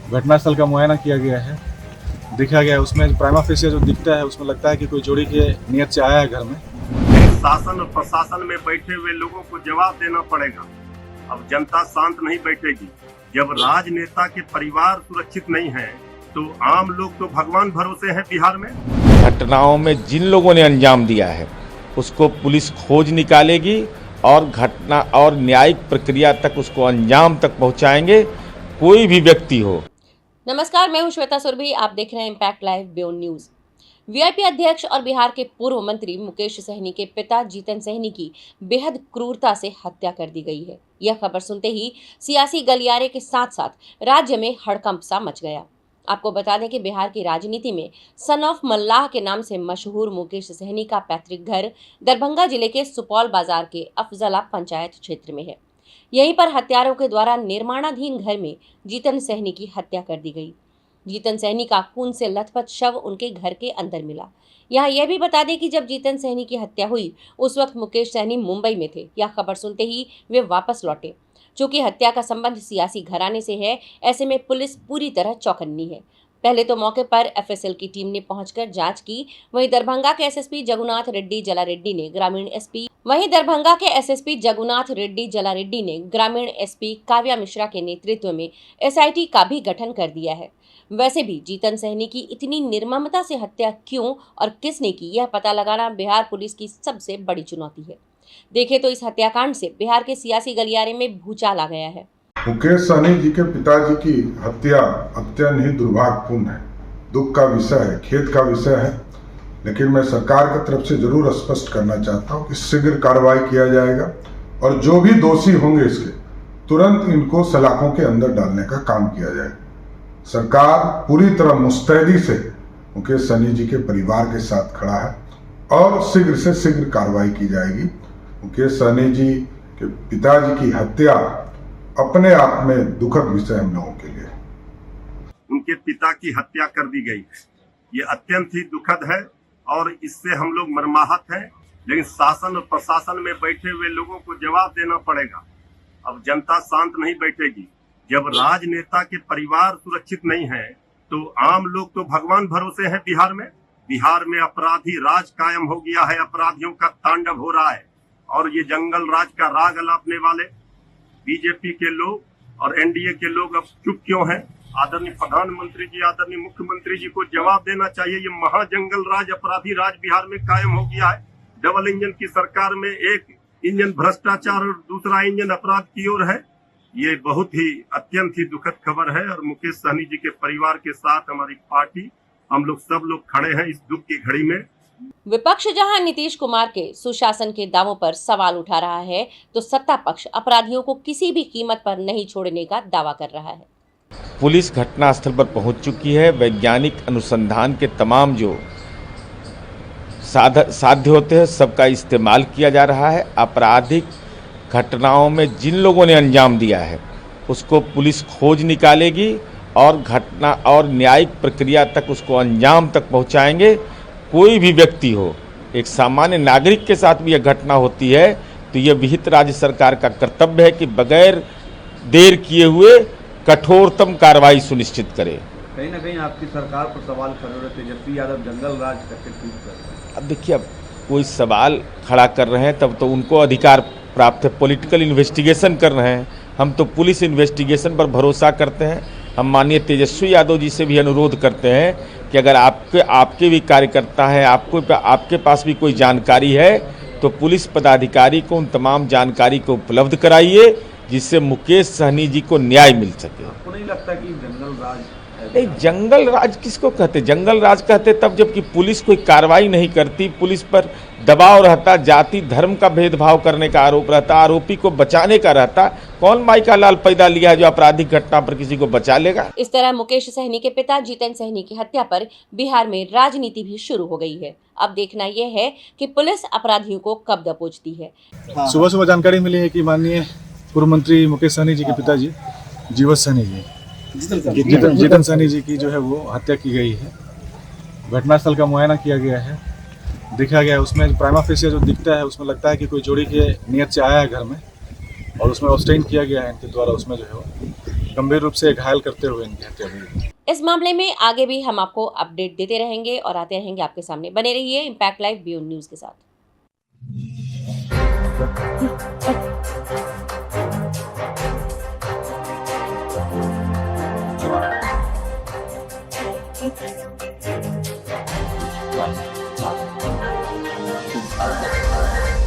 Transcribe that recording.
घटनास्थल का मुआयना किया गया है, देखा गया है। उसमें प्राइमा फेसिया जो दिखता है उसमें लगता है कि कोई चोरी के नियत से आया है घर में। शासन और प्रशासन में बैठे हुए लोगों को जवाब देना पड़ेगा। अब जनता शांत नहीं बैठेगी। जब राजनेता के परिवार सुरक्षित नहीं है तो आम लोग तो भगवान भरोसे हैं बिहार में। घटनाओं में जिन लोगों ने अंजाम दिया है उसको पुलिस खोज निकालेगी और घटना और न्यायिक प्रक्रिया तक उसको अंजाम तक पहुंचाएंगे, कोई भी व्यक्ति हो। नमस्कार, मैं हूं श्वेता सुरभि। आप देख रहे हैं impact live beyond news. VIP अध्यक्ष और बिहार के पूर्व मंत्री मुकेश सहनी के पिता जीतन सहनी की बेहद क्रूरता से हत्या कर दी गई है। यह खबर सुनते ही सियासी गलियारे के साथ साथ राज्य में हड़कंप सा मच गया। आपको बता दें कि बिहार की राजनीति में सन ऑफ मल्लाह के नाम से मशहूर मुकेश सहनी का पैतृक घर दरभंगा जिले के सुपौल बाजार के अफजला पंचायत क्षेत्र में है। यहीं पर हत्यारों के द्वारा निर्माणाधीन घर में जीतन सहनी की हत्या कर दी गई। जीतन सहनी का खून से लथपथ शव उनके घर के अंदर मिला। यहाँ यह भी बता दें कि जब जीतन सहनी की हत्या हुई उस वक्त मुकेश सहनी मुंबई में थे। यह खबर सुनते ही वे वापस लौटे। चूंकि हत्या का संबंध सियासी घराने से है, ऐसे में पुलिस पूरी तरह चौकन्नी है। पहले तो मौके पर एफएसएल की टीम ने पहुंचकर जांच की। वहीं दरभंगा के एसएसपी जगुनाथ रेड्डी जलारेड्डी ने ग्रामीण एसपी काव्या मिश्रा के नेतृत्व में एसआईटी का भी गठन कर दिया है। वैसे भी जीतन सहनी की इतनी निर्ममता से हत्या क्यों और किसने की, यह पता लगाना बिहार पुलिस की सबसे बड़ी चुनौती है। देखें तो इस हत्याकांड से बिहार के सियासी गलियारे में भूचाल आ गया है। मुकेश सहनी जी के पिताजी की हत्या अत्यंत ही दुर्भाग्यपूर्ण है, दुख का विषय है, खेद का विषय है। लेकिन मैं सरकार की तरफ से जरूर स्पष्ट करना चाहता हूं कि शीघ्र कार्रवाई किया जाएगा और जो भी दोषी होंगे इसके तुरंत इनको सलाखों के अंदर डालने का काम किया जाएगा। सरकार पूरी तरह मुस्तैदी से मुकेश सहनी जी के परिवार के साथ खड़ा है और शीघ्र से शीघ्र कार्रवाई की जाएगी। मुकेश सहनी जी के पिताजी की हत्या अपने आप में दुखद विषय हम लोगों के लिए। उनके पिता की हत्या कर दी गई है, ये अत्यंत ही दुखद है और इससे हम लोग मर्माहत हैं। लेकिन शासन और प्रशासन में बैठे हुए लोगों को जवाब देना पड़ेगा। अब जनता शांत नहीं बैठेगी। जब राजनेता के परिवार सुरक्षित नहीं है तो आम लोग तो भगवान भरोसे हैं बिहार में। बिहार में अपराधी राज कायम हो गया है, अपराधियों का तांडव हो रहा है और ये जंगल राज का राग अलापने वाले बीजेपी के लोग और एनडीए के लोग अब चुप क्यों हैं? आदरणीय प्रधानमंत्री जी, आदरणीय मुख्यमंत्री जी को जवाब देना चाहिए। ये महाजंगल राज, अपराधी राज बिहार में कायम हो गया है। डबल इंजन की सरकार में एक इंजन भ्रष्टाचार और दूसरा इंजन अपराध की ओर है। ये बहुत ही अत्यंत ही दुखद खबर है और मुकेश सहनी जी के परिवार के साथ हमारी पार्टी, हम लोग सब लोग खड़े हैं इस दुख की घड़ी में। विपक्ष जहां नीतीश कुमार के सुशासन के दावों पर सवाल उठा रहा है तो सत्ता पक्ष अपराधियों को किसी भी कीमत पर नहीं छोड़ने का दावा कर रहा है। पुलिस घटनास्थल पर पहुंच चुकी है। वैज्ञानिक अनुसंधान के तमाम जो साध्य होते हैं सबका इस्तेमाल किया जा रहा है। आपराधिक घटनाओं में जिन लोगों ने अंजाम दिया है उसको पुलिस खोज निकालेगी और घटना और न्यायिक प्रक्रिया तक उसको अंजाम तक पहुंचाएंगे, कोई भी व्यक्ति हो। एक सामान्य नागरिक के साथ भी यह घटना होती है तो यह विहित राज्य सरकार का कर्तव्य है कि बगैर देर किए हुए कठोरतम कार्रवाई सुनिश्चित करे। कहीं ना कहीं आपकी सरकार पर सवाल खड़े हो रहे, तेजस्वी यादव जंगल राज करके ट्वीट कर रहे हैं। अब देखिए, अब कोई सवाल खड़ा कर रहे हैं तब तो उनको अधिकार प्राप्त है, पॉलिटिकल इन्वेस्टिगेशन कर रहे हैं। हम तो पुलिस इन्वेस्टिगेशन पर भरोसा करते हैं। हम माननीय तेजस्वी यादव जी से भी अनुरोध करते हैं कि अगर आपके भी कार्यकर्ता हैं, आपके पास भी कोई जानकारी है तो पुलिस पदाधिकारी को उन तमाम जानकारी को उपलब्ध कराइए जिससे मुकेश सहनी जी को न्याय मिल सके। आपको नहीं लगता कि जंगल राज? नहीं, जंगल राज किसको कहते? जंगल राज कहते तब जबकि पुलिस कोई कार्रवाई नहीं करती, पुलिस पर दबाव रहता, जाति धर्म का भेदभाव करने का आरोप रहता, आरोपी को बचाने का रहता। कौन माई का लाल पैदा लिया है जो आपराधिक घटना पर किसी को बचा लेगा? इस तरह मुकेश सहनी के पिता जीतन सहनी की हत्या पर बिहार में राजनीति भी शुरू हो गई है। अब देखना यह है कि पुलिस अपराधियों को कब दबोचती है। सुबह सुबह जानकारी मिली है कि माननीय पूर्व मंत्री मुकेश सहनी जी के पिताजी जीतन सहनी जी की जो है वो हत्या की गई है। घटनास्थल का मुआयना किया गया है, देखा गया है। उसमें प्राइमा फेसिया जो दिखता है उसमें लगता है कि कोई चोरी के नियत से आया है घर में और उसमें ऑब्स्टेन किया गया है इनके द्वारा। उसमें जो है वो गंभीर रूप से घायल करते हुए इनकी हत्या हुई। इस मामले में आगे भी हम आपको अपडेट देते रहेंगे और आते रहेंगे आपके सामने। बने रहिए इम्पैक्ट लाइव बियॉन्ड न्यूज के साथ। Wow.